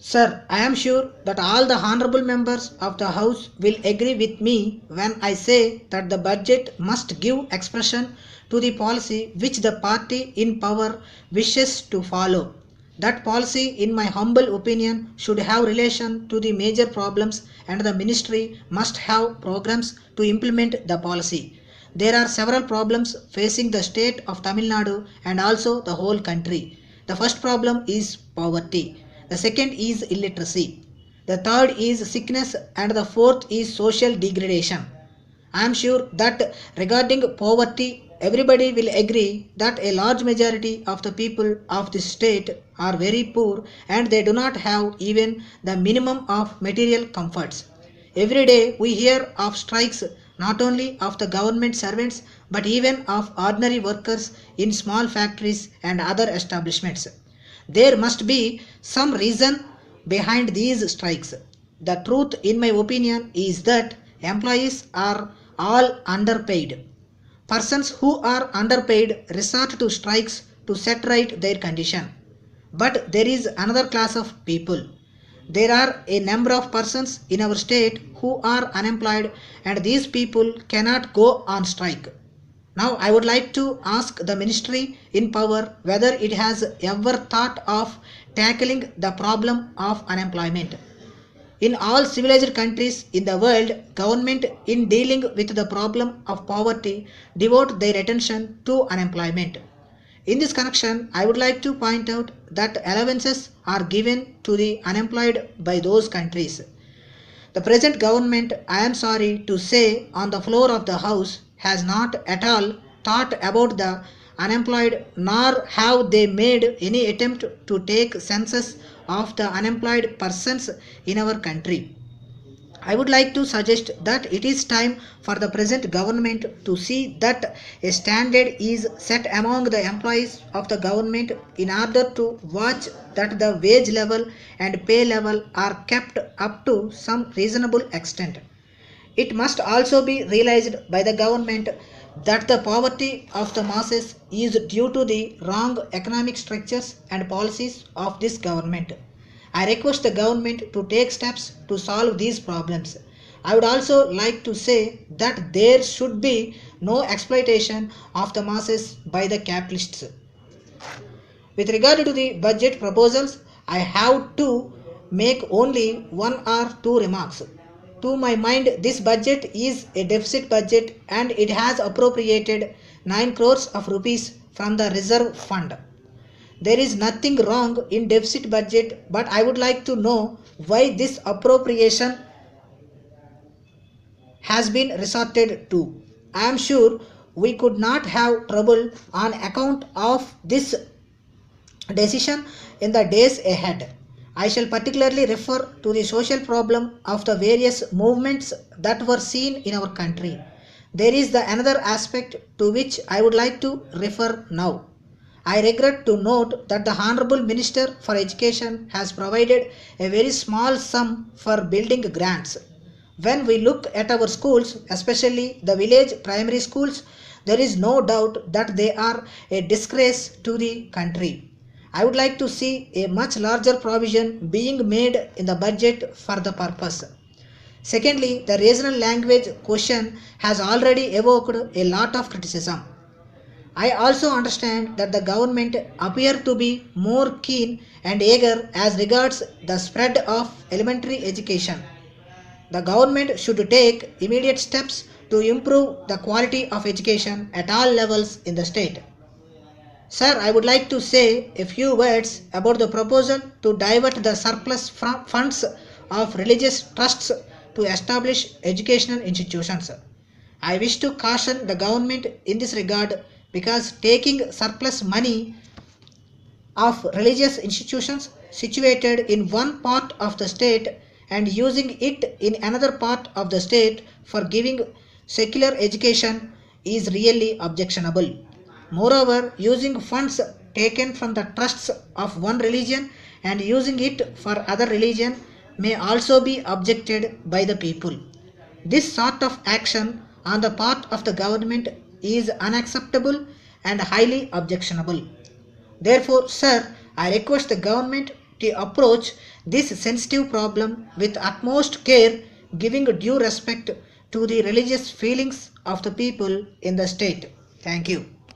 Sir, I am sure that all the honorable members of the House will agree with me when I say that the budget must give expression to the policy which the party in power wishes to follow. That policy, in my humble opinion, should have relation to the major problems, and the ministry must have programs to implement the policy. There are several problems facing the state of Tamil Nadu and also the whole country. The first problem is poverty. The second is illiteracy. The third is sickness, and the fourth is social degradation. I am sure that regarding poverty, everybody will agree that a large majority of the people of this state are very poor and they do not have even the minimum of material comforts. Every day we hear of strikes not only of the government servants but even of ordinary workers in small factories and other establishments. There must be some reason behind these strikes. The truth, in my opinion, is that employees are all underpaid. Persons who are underpaid resort to strikes to set right their condition. But there is another class of people. There are a number of persons in our state who are unemployed, and these people cannot go on strike. Now, I would like to ask the ministry in power whether it has ever thought of tackling the problem of unemployment. In all civilized countries in the world, government in dealing with the problem of poverty devote their attention to unemployment. In this connection, I would like to point out that allowances are given to the unemployed by those countries. The present government, I am sorry to say, on the floor of the House has not at all thought about the unemployed, nor have they made any attempt to take census of the unemployed persons in our country. I would like to suggest that it is time for the present government to see that a standard is set among the employees of the government in order to watch that the wage level and pay level are kept up to some reasonable extent. It must also be realized by the government that the poverty of the masses is due to the wrong economic structures and policies of this government. I request the government to take steps to solve these problems. I would also like to say that there should be no exploitation of the masses by the capitalists. With regard to the budget proposals, I have to make only one or two remarks. To my mind, this budget is a deficit budget and it has appropriated 9 crores of rupees from the reserve fund. There is nothing wrong in deficit budget, but I would like to know why this appropriation has been resorted to. I am sure we could not have trouble on account of this decision in the days ahead. I shall particularly refer to the social problem of the various movements that were seen in our country. There is the another aspect to which I would like to refer now. I regret to note that the Honorable Minister for Education has provided a very small sum for building grants. When we look at our schools, especially the village primary schools, there is no doubt that they are a disgrace to the country. I would like to see a much larger provision being made in the budget for the purpose. Secondly, the regional language question has already evoked a lot of criticism. I also understand that the government appear to be more keen and eager as regards the spread of elementary education. The government should take immediate steps to improve the quality of education at all levels in the state. Sir, I would like to say a few words about the proposal to divert the surplus funds of religious trusts to establish educational institutions. I wish to caution the government in this regard because taking surplus money of religious institutions situated in one part of the state and using it in another part of the state for giving secular education is really objectionable. Moreover, using funds taken from the trusts of one religion and using it for other religion may also be objected by the people. This sort of action on the part of the government is unacceptable and highly objectionable. Therefore, sir, I request the government to approach this sensitive problem with utmost care, giving due respect to the religious feelings of the people in the state. Thank you.